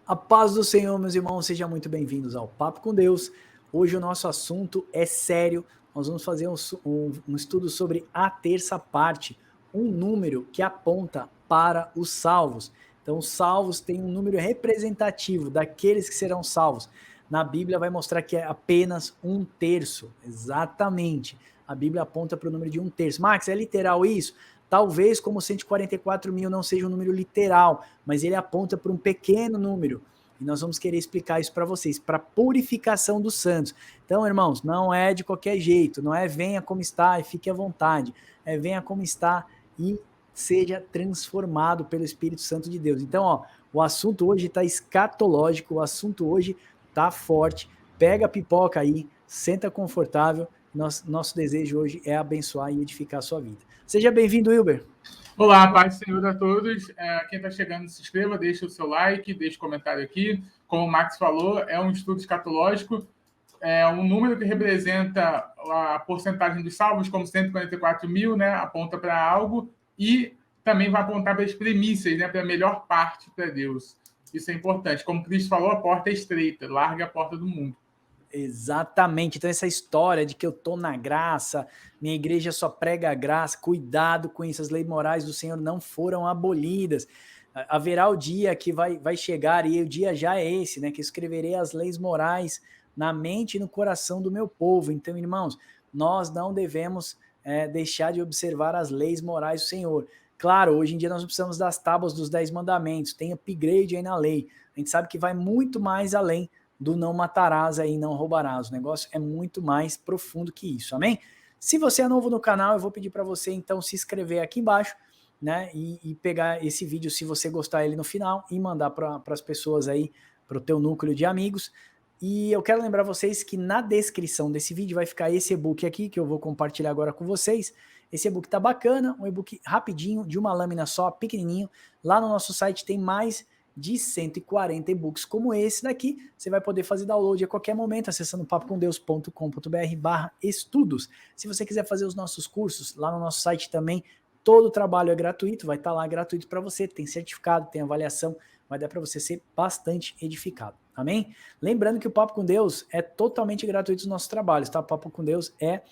A paz do Senhor, meus irmãos, sejam muito bem-vindos ao Papo com Deus. Hoje o nosso assunto é sério. Nós vamos fazer um estudo sobre a terça parte, um número que aponta para os salvos. Então, os salvos têm um número representativo daqueles que serão salvos. Na Bíblia vai mostrar que é apenas um terço, exatamente. A Bíblia aponta para o número de um terço. Max, é literal isso? Talvez como 144 mil não seja um número literal, mas ele aponta para um pequeno número. E nós vamos querer explicar isso para vocês, para purificação dos santos. Então, irmãos, não é de qualquer jeito, não é venha como está e fique à vontade. É venha como está e seja transformado pelo Espírito Santo de Deus. Então, ó, o assunto hoje está escatológico, o assunto hoje está forte. Pega a pipoca aí, senta confortável. Nosso desejo hoje é abençoar e edificar a sua vida. Seja bem-vindo, Wilber. Olá, paz do Senhor a todos. Quem está chegando, se inscreva, deixa o seu like, deixa o comentário aqui. Como o Max falou, é um estudo escatológico, é um número que representa a porcentagem dos salvos, como 144 mil, né, aponta para algo, e também vai apontar para as premissas, né, para a melhor parte para Deus. Isso é importante. Como Cristo falou, a porta é estreita, larga a porta do mundo. Exatamente. Então, essa história de que eu tô na graça, minha igreja só prega a graça, cuidado com isso, as leis morais do Senhor não foram abolidas. Haverá o dia que vai chegar, e o dia já é esse, né? Que escreverei as leis morais na mente e no coração do meu povo. Então, irmãos, nós não devemos deixar de observar as leis morais do Senhor. Claro, hoje em dia nós precisamos das tábuas dos 10 mandamentos, tem upgrade aí na lei. A gente sabe que vai muito mais além do não matarás aí, não roubarás. O negócio é muito mais profundo que isso, amém? Se você é novo no canal, eu vou pedir para você então se inscrever aqui embaixo, né, e pegar esse vídeo, se você gostar ele no final, e mandar para as pessoas aí, para o teu núcleo de amigos. E eu quero lembrar vocês que na descrição desse vídeo vai ficar esse e-book aqui, que eu vou compartilhar agora com vocês. Esse e-book tá bacana, um e-book rapidinho, de uma lâmina só, pequenininho. Lá no nosso site tem mais de 140 e-books como esse daqui. Você vai poder fazer download a qualquer momento acessando papocomdeus.com.br/estudos. Se você quiser fazer os nossos cursos, lá no nosso site também, todo o trabalho é gratuito, vai estar lá gratuito para você, tem certificado, tem avaliação, vai dar para você ser bastante edificado, amém? Lembrando que o Papo com Deus é totalmente gratuito os nossos trabalhos, tá? O Papo com Deus é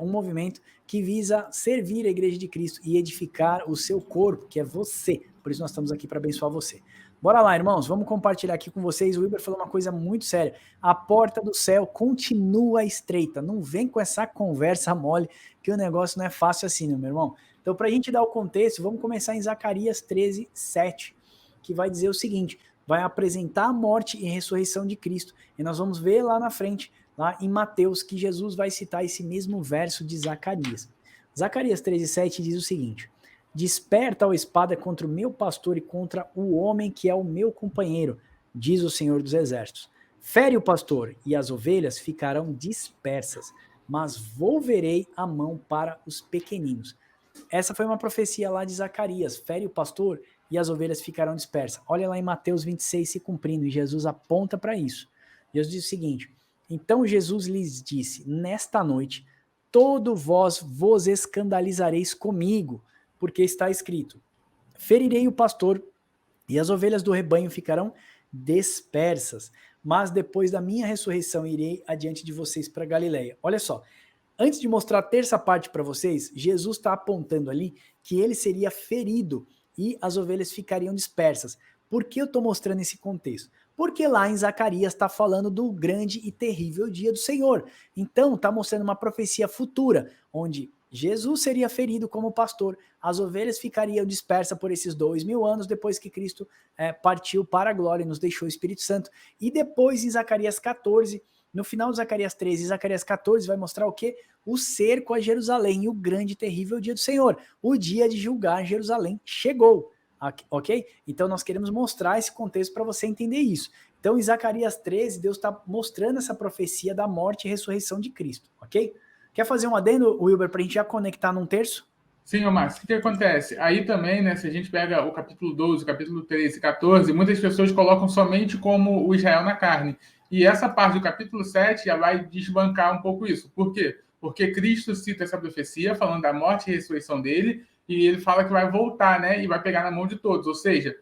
um movimento que visa servir a Igreja de Cristo e edificar o seu corpo, que é você. Por isso nós estamos aqui para abençoar você. Bora lá, irmãos, vamos compartilhar aqui com vocês. O Wilber falou uma coisa muito séria. A porta do céu continua estreita. Não vem com essa conversa mole, que o negócio não é fácil assim, meu irmão. Então, para a gente dar o contexto, vamos começar em Zacarias 13, 7, que vai dizer o seguinte: vai apresentar a morte e ressurreição de Cristo. E nós vamos ver lá na frente, lá em Mateus, que Jesus vai citar esse mesmo verso de Zacarias. Zacarias 13, 7 diz o seguinte: desperta, ó espada, contra o meu pastor e contra o homem que é o meu companheiro, diz o Senhor dos Exércitos. Fere o pastor e as ovelhas ficarão dispersas, mas volverei a mão para os pequeninos. Essa foi uma profecia lá de Zacarias. Fere o pastor e as ovelhas ficarão dispersas. Olha lá em Mateus 26 se cumprindo, e Jesus aponta para isso. Jesus diz o seguinte: então Jesus lhes disse, nesta noite, todo vós vos escandalizareis comigo, porque está escrito, ferirei o pastor e as ovelhas do rebanho ficarão dispersas, mas depois da minha ressurreição irei adiante de vocês para Galileia. Olha só, antes de mostrar a terça parte para vocês, Jesus está apontando ali que ele seria ferido e as ovelhas ficariam dispersas. Por que eu estou mostrando esse contexto? Porque lá em Zacarias está falando do grande e terrível dia do Senhor. Então está mostrando uma profecia futura, onde Jesus seria ferido como pastor, as ovelhas ficariam dispersas por esses 2000 anos depois que Cristo partiu para a glória e nos deixou o Espírito Santo. E depois em Zacarias 14, no final de Zacarias 13 e Zacarias 14 vai mostrar o quê? O cerco a Jerusalém e o grande e terrível dia do Senhor. O dia de julgar Jerusalém chegou, ok? Então nós queremos mostrar esse contexto para você entender isso. Então em Zacarias 13, Deus está mostrando essa profecia da morte e ressurreição de Cristo, ok? Quer fazer um adendo, Wilber, para a gente já conectar num terço? Sim, Max, o que acontece? Aí também, né, se a gente pega o capítulo 12, o capítulo 13 e 14, muitas pessoas colocam somente como o Israel na carne. E essa parte do capítulo 7 já vai desbancar um pouco isso. Por quê? Porque Cristo cita essa profecia falando da morte e ressurreição dele, e ele fala que vai voltar, né, e vai pegar na mão de todos. Ou seja,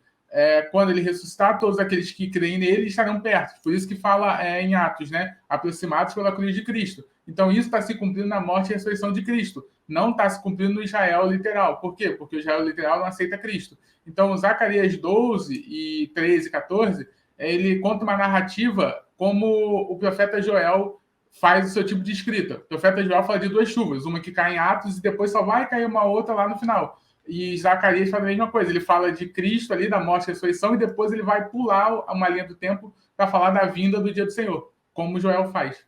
quando ele ressuscitar, todos aqueles que creem nele estarão perto. Por isso que fala em Atos, né? Aproximados pela cruz de Cristo. Então, isso está se cumprindo na morte e ressurreição de Cristo. Não está se cumprindo no Israel literal. Por quê? Porque o Israel literal não aceita Cristo. Então, Zacarias 12 e 13 e 14, ele conta uma narrativa como o profeta Joel faz o seu tipo de escrita. O profeta Joel fala de duas chuvas, uma que cai em Atos e depois só vai cair uma outra lá no final. E Zacarias faz a mesma coisa. Ele fala de Cristo ali, da morte e ressurreição, e depois ele vai pular uma linha do tempo para falar da vinda do dia do Senhor, como Joel faz.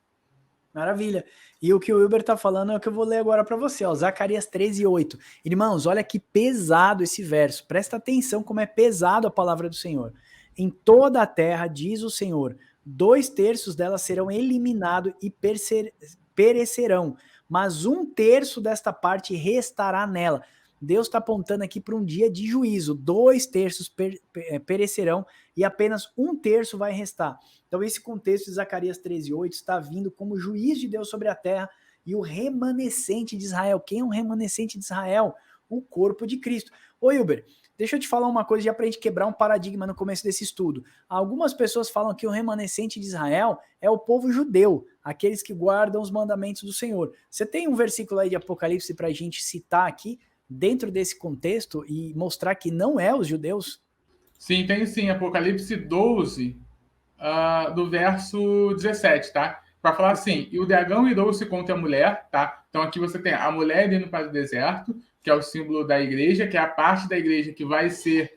Maravilha. E o que o Wilber está falando é o que eu vou ler agora para você, ó, Zacarias 13:8. Irmãos, olha que pesado esse verso. Presta atenção como é pesado a palavra do Senhor. Em toda a terra, diz o Senhor, 2/3 delas serão eliminados e perecerão, mas 1/3 desta parte restará nela. Deus está apontando aqui para um dia de juízo. 2/3 perecerão e apenas 1/3 vai restar. Então esse contexto de Zacarias 13:8 está vindo como juiz de Deus sobre a terra e o remanescente de Israel. Quem é o remanescente de Israel? O corpo de Cristo. Ô Wilber, deixa eu te falar uma coisa já para a gente quebrar um paradigma no começo desse estudo. Algumas pessoas falam que o remanescente de Israel é o povo judeu, aqueles que guardam os mandamentos do Senhor. Você tem um versículo aí de Apocalipse para a gente citar aqui, dentro desse contexto, e mostrar que não é os judeus? Sim, tem sim. Apocalipse 12, do verso 17, tá? Para falar assim, e o dragão irou-se contra a mulher, tá? Então aqui você tem a mulher indo para o deserto, que é o símbolo da igreja, que é a parte da igreja que vai ser,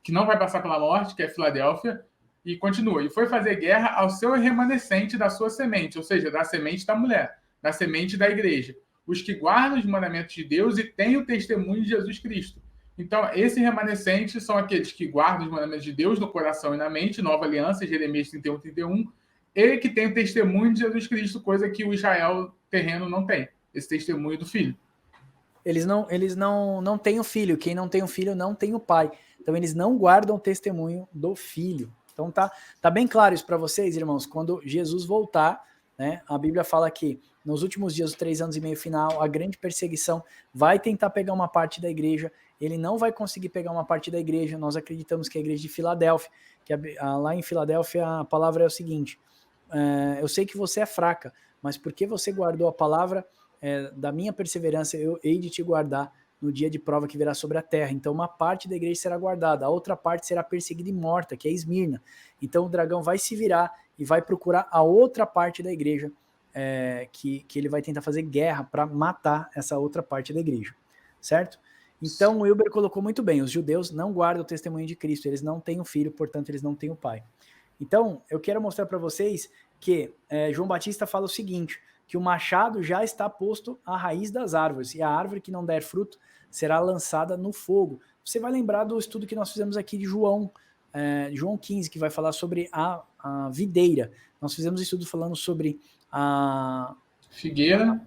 que não vai passar pela morte, que é Filadélfia, e continua. E foi fazer guerra ao seu remanescente da sua semente, ou seja, da semente da mulher, da semente da igreja. Os que guardam os mandamentos de Deus e têm o testemunho de Jesus Cristo. Então, esse remanescente são aqueles que guardam os mandamentos de Deus no coração e na mente, Nova Aliança, Jeremias 31, 31, e que tem o testemunho de Jesus Cristo, coisa que o Israel terreno não tem, esse testemunho do Filho. Eles não têm o filho, quem não tem o filho não tem o pai. Então eles não guardam o testemunho do filho. Então tá bem claro isso para vocês, irmãos. Quando Jesus voltar, né, a Bíblia fala que nos últimos dias, os 3 anos e meio final, a grande perseguição vai tentar pegar uma parte da igreja. Ele não vai conseguir pegar uma parte da igreja. Nós acreditamos que a igreja de Filadélfia, que lá em Filadélfia a palavra é o seguinte: eu sei que você é fraca, mas porque você guardou a palavra da minha perseverança, eu hei de te guardar no dia de prova que virá sobre a terra. Então uma parte da igreja será guardada, a outra parte será perseguida e morta, que é Esmirna. Então o dragão vai se virar e vai procurar a outra parte da igreja, que ele vai tentar fazer guerra para matar essa outra parte da igreja, certo? Então o Wilber colocou muito bem, os judeus não guardam o testemunho de Cristo, eles não têm o filho, portanto eles não têm o pai. Então eu quero mostrar para vocês que João Batista fala o seguinte, que o machado já está posto à raiz das árvores, e a árvore que não der fruto será lançada no fogo. Você vai lembrar do estudo que nós fizemos aqui de João 15, que vai falar sobre a videira. Nós fizemos um estudo falando sobre a figueira,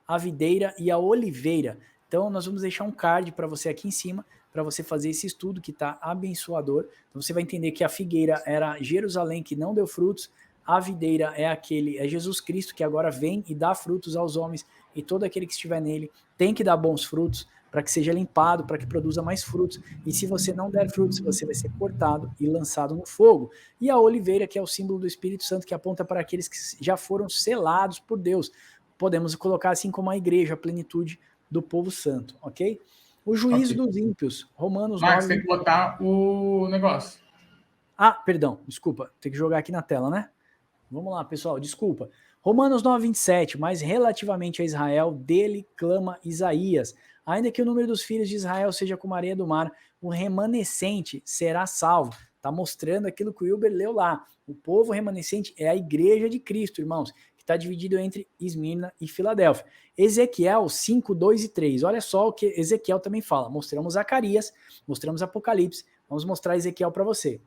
a videira e a oliveira. Então nós vamos deixar um card para você aqui em cima, para você fazer esse estudo que está abençoador. Então você vai entender que a figueira era Jerusalém que não deu frutos, a videira é Jesus Cristo que agora vem e dá frutos aos homens, e todo aquele que estiver nele tem que dar bons frutos para que seja limpado, para que produza mais frutos. E se você não der frutos, você vai ser cortado e lançado no fogo. E a oliveira, que é o símbolo do Espírito Santo, que aponta para aqueles que já foram selados por Deus. Podemos colocar assim como a igreja, a plenitude do povo santo, ok? O juízo dos ímpios, Romanos 9... Max, tem que botar o negócio. Perdão, desculpa, tem que jogar aqui na tela, né? Vamos lá, pessoal, desculpa. Romanos 9, 27, mas relativamente a Israel, dele clama Isaías. Ainda que o número dos filhos de Israel seja como a areia do mar, o remanescente será salvo. Está mostrando aquilo que o Wilber leu lá. O povo remanescente é a igreja de Cristo, irmãos, que está dividido entre Esmirna e Filadélfia. Ezequiel 5, 2 e 3. Olha só o que Ezequiel também fala. Mostramos Zacarias, mostramos Apocalipse. Vamos mostrar Ezequiel para você.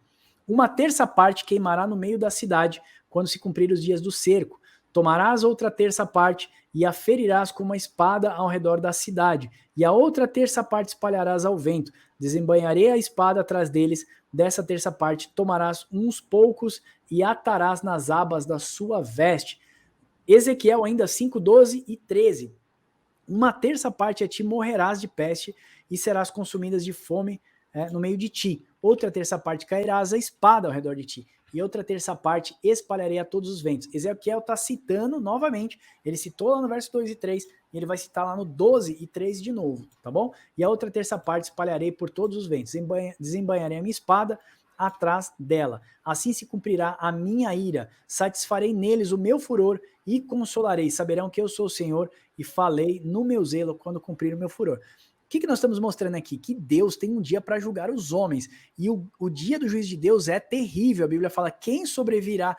Uma terça parte queimará no meio da cidade, quando se cumprir os dias do cerco. Tomarás outra terça parte e a ferirás com uma espada ao redor da cidade, e a outra terça parte espalharás ao vento. Desembainharei a espada atrás deles, dessa terça parte tomarás uns poucos e atarás nas abas da sua veste. Ezequiel ainda 5, 12 e 13. Uma terça parte a ti morrerás de peste e serás consumidas de fome no meio de ti. Outra terça parte cairás a espada ao redor de ti. E outra terça parte espalharei a todos os ventos. Ezequiel está citando novamente, ele citou lá no verso 2 e 3, e ele vai citar lá no 12 e 3 de novo, tá bom? E a outra terça parte espalharei por todos os ventos, desembanharei a minha espada atrás dela. Assim se cumprirá a minha ira, satisfarei neles o meu furor e consolarei. Saberão que eu sou o Senhor e falei no meu zelo quando cumprir o meu furor. O que nós estamos mostrando aqui? Que Deus tem um dia para julgar os homens. E o dia do juízo de Deus é terrível. A Bíblia fala: quem sobreviverá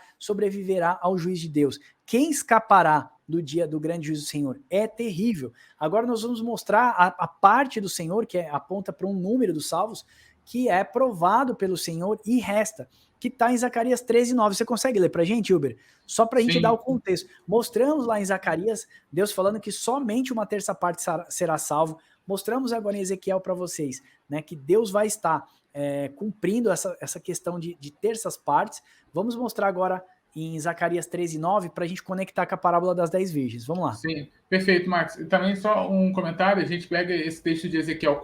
ao juízo de Deus? Quem escapará do dia do grande juízo do Senhor? É terrível. Agora nós vamos mostrar a parte do Senhor, que aponta para um número dos salvos, que é provado pelo Senhor e resta, que está em Zacarias 13:9. Você consegue ler para a gente, Uber? Só para a gente dar o contexto. Mostramos lá em Zacarias, Deus falando que somente uma terça parte será salvo. Mostramos agora em Ezequiel para vocês, né, que Deus vai estar cumprindo essa questão de terças partes. Vamos mostrar agora em Zacarias 13:9 para a gente conectar com a parábola das 10 virgens. Vamos lá. Sim, perfeito, Max. Também só um comentário, a gente pega esse texto de Ezequiel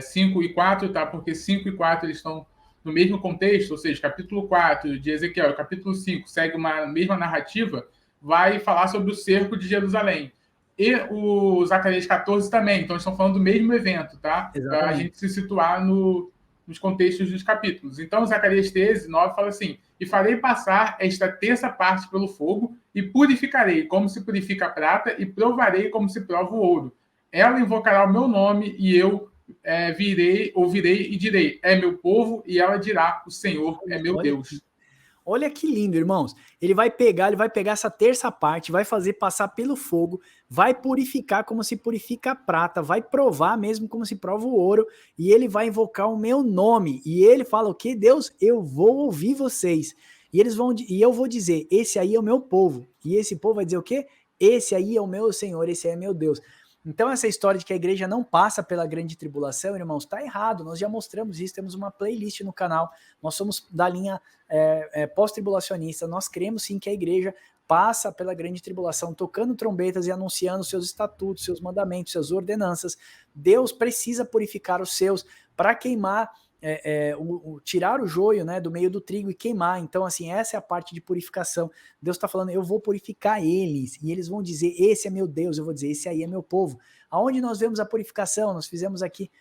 5 e 4, tá? Porque 5 e 4 eles estão no mesmo contexto, ou seja, capítulo 4 de Ezequiel e capítulo 5 segue uma mesma narrativa, vai falar sobre o cerco de Jerusalém. E o Zacarias 14 também, então estão falando do mesmo evento, tá? Para a gente se situar nos contextos dos capítulos. Então, Zacarias 13:9 fala assim: e farei passar esta terça parte pelo fogo, e purificarei como se purifica a prata, e provarei como se prova o ouro. Ela invocará o meu nome, e eu ouvirei e direi: é meu povo, e ela dirá: o Senhor é meu Deus. Olha que lindo, irmãos. Ele vai pegar essa terça parte, vai fazer passar pelo fogo, vai purificar como se purifica a prata, vai provar mesmo como se prova o ouro, e ele vai invocar o meu nome. E ele fala o que? Deus, eu vou ouvir vocês. E eu vou dizer: esse aí é o meu povo. E esse povo vai dizer o quê? Esse aí é o meu Senhor, esse aí é meu Deus. Então, essa história de que a igreja não passa pela grande tribulação, irmãos, está errado. Nós já mostramos isso, temos uma playlist no canal. Nós somos da linha pós-tribulacionista. Nós cremos sim que a igreja passa pela grande tribulação, tocando trombetas e anunciando seus estatutos, seus mandamentos, suas ordenanças. Deus precisa purificar os seus para queimar, tirar o joio, né, do meio do trigo e queimar. Então, assim, essa é a parte de purificação. Deus está falando: eu vou purificar eles, e eles vão dizer: esse é meu Deus. Eu vou dizer: esse aí é meu povo. Aonde nós vemos a purificação? Nós fizemos aqui,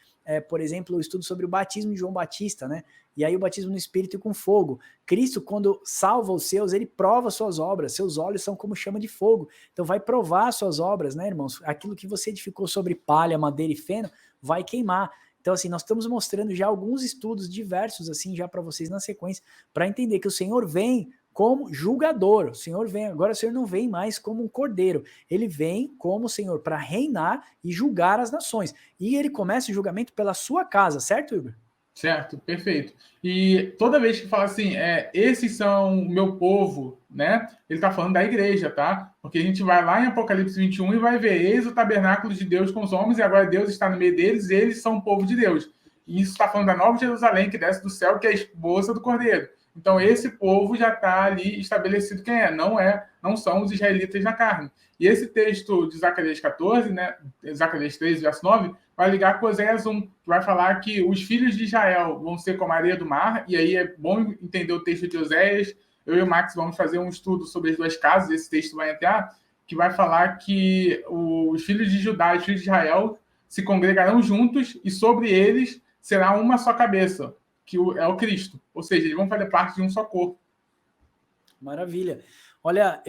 por exemplo, o estudo sobre o batismo de João Batista, né? E aí o batismo no Espírito e com fogo. Cristo, quando salva os seus, ele prova suas obras. Seus olhos são como chama de fogo. Então vai provar suas obras, né, irmãos? Aquilo que você edificou sobre palha, madeira e feno vai queimar. Então, assim, nós estamos mostrando já alguns estudos diversos, assim, já para vocês na sequência, para entender que o Senhor vem como julgador. O Senhor vem, agora o Senhor não vem mais como um cordeiro. Ele vem como o Senhor para reinar e julgar as nações. E ele começa o julgamento pela sua casa, certo, Igor? Certo, perfeito. E toda vez que fala assim, esses são o meu povo, né? Ele está falando da igreja, tá? Porque a gente vai lá em Apocalipse 21 e vai ver: eis o tabernáculo de Deus com os homens, e agora Deus está no meio deles, e eles são o povo de Deus. E isso está falando da Nova Jerusalém, que desce do céu, que é a esposa do Cordeiro. Então, esse povo já está ali estabelecido quem é. Não são os israelitas na carne. E esse texto de Zacarias 14, né? Zacarias 13, verso 9, vai ligar com Oséias 1, que vai falar que os filhos de Israel vão ser como a areia do mar, e aí é bom entender o texto de Oséias. Eu e o Max vamos fazer um estudo sobre as duas casas, esse texto vai entrar, que vai falar que os filhos de Judá e os filhos de Israel se congregarão juntos, e sobre eles será uma só cabeça, que é o Cristo. Ou seja, eles vão fazer parte de um só corpo. Maravilha. Olha,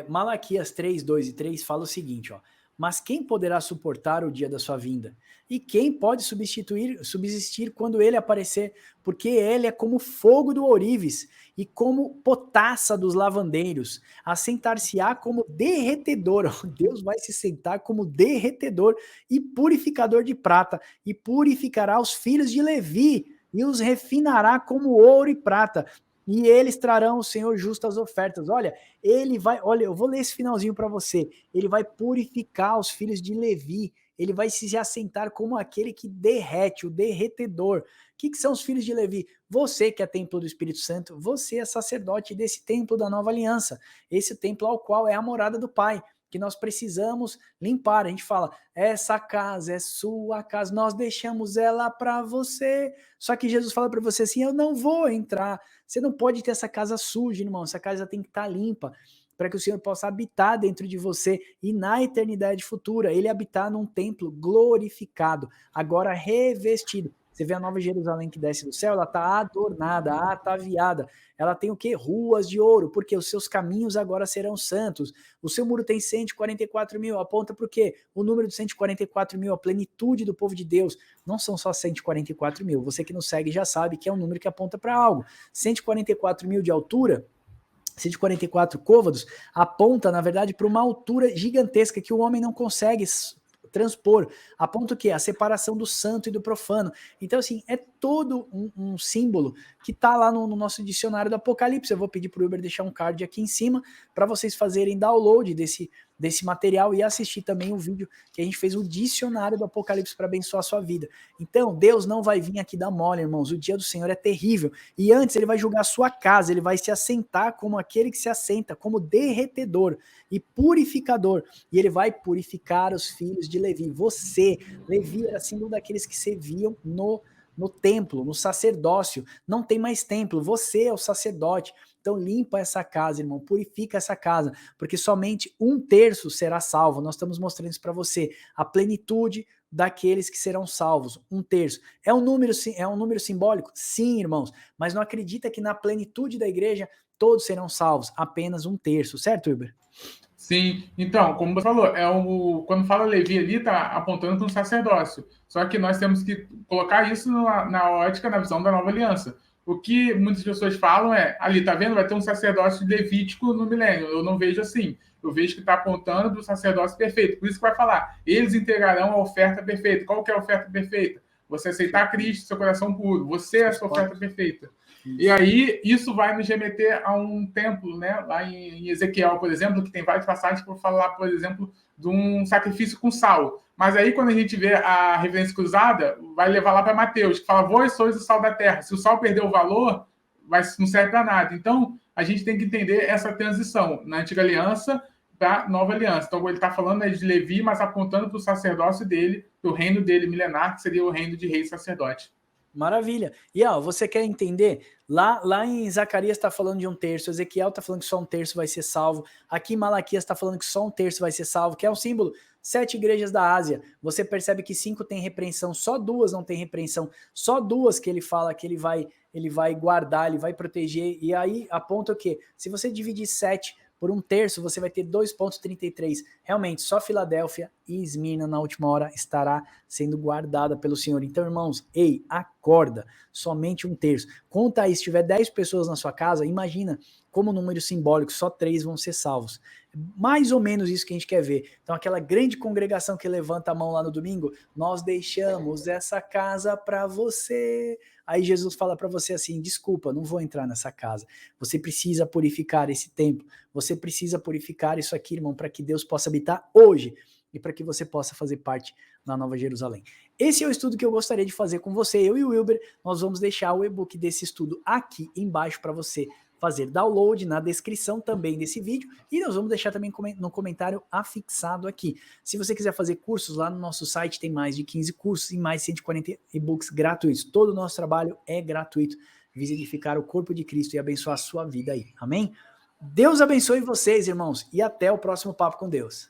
Malaquias 3, 2 e 3 fala o seguinte, ó: mas quem poderá suportar o dia da sua vinda? E quem pode subsistir quando ele aparecer? Porque ele é como fogo do ourives e como potassa dos lavandeiros. Assentar-se-á como derretedor. Deus vai se sentar como derretedor e purificador de prata, e purificará os filhos de Levi e os refinará como ouro e prata. E eles trarão o Senhor justas ofertas. Olha, eu vou ler esse finalzinho para você. Ele vai purificar os filhos de Levi. Ele vai se assentar como aquele que derrete, o derretedor. O que são os filhos de Levi? Você que é templo do Espírito Santo, você é sacerdote desse templo da nova aliança. Esse templo ao qual é a morada do Pai. que nós precisamos limpar. A gente fala, essa casa é sua casa, nós deixamos ela para você. Só que Jesus fala para você assim, eu não vou entrar. Você não pode ter essa casa suja, irmão. Essa casa tem que estar limpa, para que o Senhor possa habitar dentro de você e na eternidade futura, ele habitar num templo glorificado, agora revestido. Você vê a Nova Jerusalém que desce do céu, ela está adornada, ataviada. Ela tem o quê? Ruas de ouro, porque os seus caminhos agora serão santos. O seu muro tem 144 mil, aponta para o quê? O número de 144 mil, a plenitude do povo de Deus. Não são só 144 mil, você que nos segue já sabe que é um número que aponta para algo. 144 mil de altura, 144 côvados, aponta, na verdade, para uma altura gigantesca que o homem não consegue transpor, aponta o quê? A separação do santo e do profano. Então, assim, é todo um símbolo que está lá no nosso dicionário do Apocalipse. Eu vou pedir para o Uber deixar um card aqui em cima para vocês fazerem download desse material e assistir também o vídeo que a gente fez, o dicionário do Apocalipse para abençoar a sua vida. Então, Deus não vai vir aqui dar mole, irmãos. O dia do Senhor é terrível. E antes ele vai julgar a sua casa, ele vai se assentar como aquele que se assenta, como derretedor e purificador. E ele vai purificar os filhos de Levi. Você, Levi era símbolo daqueles que serviam no templo, no sacerdócio. Não tem mais templo, você é o sacerdote. Então limpa essa casa, irmão, purifica essa casa, porque somente 1/3 será salvo. Nós estamos mostrando isso para você, a plenitude daqueles que serão salvos, 1/3. É um número simbólico? Sim, irmãos, mas não acredita que na plenitude da igreja todos serão salvos, apenas 1/3, certo, Uber? Sim, então, como você falou, quando fala Levi ali, está apontando para um sacerdócio. Só que nós temos que colocar isso na ótica, na visão da nova aliança. O que muitas pessoas falam é, ali, tá vendo? Vai ter um sacerdócio levítico no milênio. Eu não vejo assim. Eu vejo que está apontando para o sacerdócio perfeito. Por isso que vai falar, eles entregarão a oferta perfeita. Qual que é a oferta perfeita? Você aceitar Cristo, seu coração puro. Você é a sua oferta perfeita. E aí, isso vai nos remeter a um templo, né? Lá em Ezequiel, por exemplo, que tem várias passagens para falar, por exemplo, de um sacrifício com sal. Mas aí, quando a gente vê a referência cruzada, vai levar lá para Mateus, que fala, vós sois o sal da terra. Se o sal perder o valor, não serve para nada. Então, a gente tem que entender essa transição na antiga aliança para a nova aliança. Então, ele está falando de Levi, mas apontando para o sacerdócio dele, para o reino dele milenar, que seria o reino de rei e sacerdote. Maravilha. E ó, você quer entender? Lá em Zacarias está falando de 1/3, Ezequiel está falando que só 1/3 vai ser salvo, aqui em Malaquias está falando que só 1/3 vai ser salvo, que é um símbolo. 7 igrejas da Ásia, você percebe que 5 tem repreensão, só 2 não tem repreensão, só 2 que ele fala que ele vai guardar, ele vai proteger, e aí aponta o quê? Se você dividir 7 por 1/3, você vai ter 2,33. Realmente, só Filadélfia e Esmirna na última hora estará sendo guardada pelo Senhor. Então, irmãos, ei, acorda, somente 1/3. Conta aí, se tiver 10 pessoas na sua casa, imagina como número simbólico, só 3 vão ser salvos. Mais ou menos isso que a gente quer ver. Então, aquela grande congregação que levanta a mão lá no domingo, nós deixamos essa casa para você. Aí Jesus fala para você assim, desculpa, não vou entrar nessa casa. Você precisa purificar esse templo. Você precisa purificar isso aqui, irmão, para que Deus possa habitar hoje e para que você possa fazer parte da Nova Jerusalém. Esse é o estudo que eu gostaria de fazer com você, eu e o Wilber. Nós vamos deixar o e-book desse estudo aqui embaixo para você fazer download na descrição também desse vídeo e nós vamos deixar também no comentário afixado aqui. Se você quiser fazer cursos lá no nosso site, tem mais de 15 cursos e mais 140 e-books gratuitos. Todo o nosso trabalho é gratuito. Visa edificar o corpo de Cristo e abençoar a sua vida aí. Amém? Deus abençoe vocês, irmãos, e até o próximo Papo com Deus.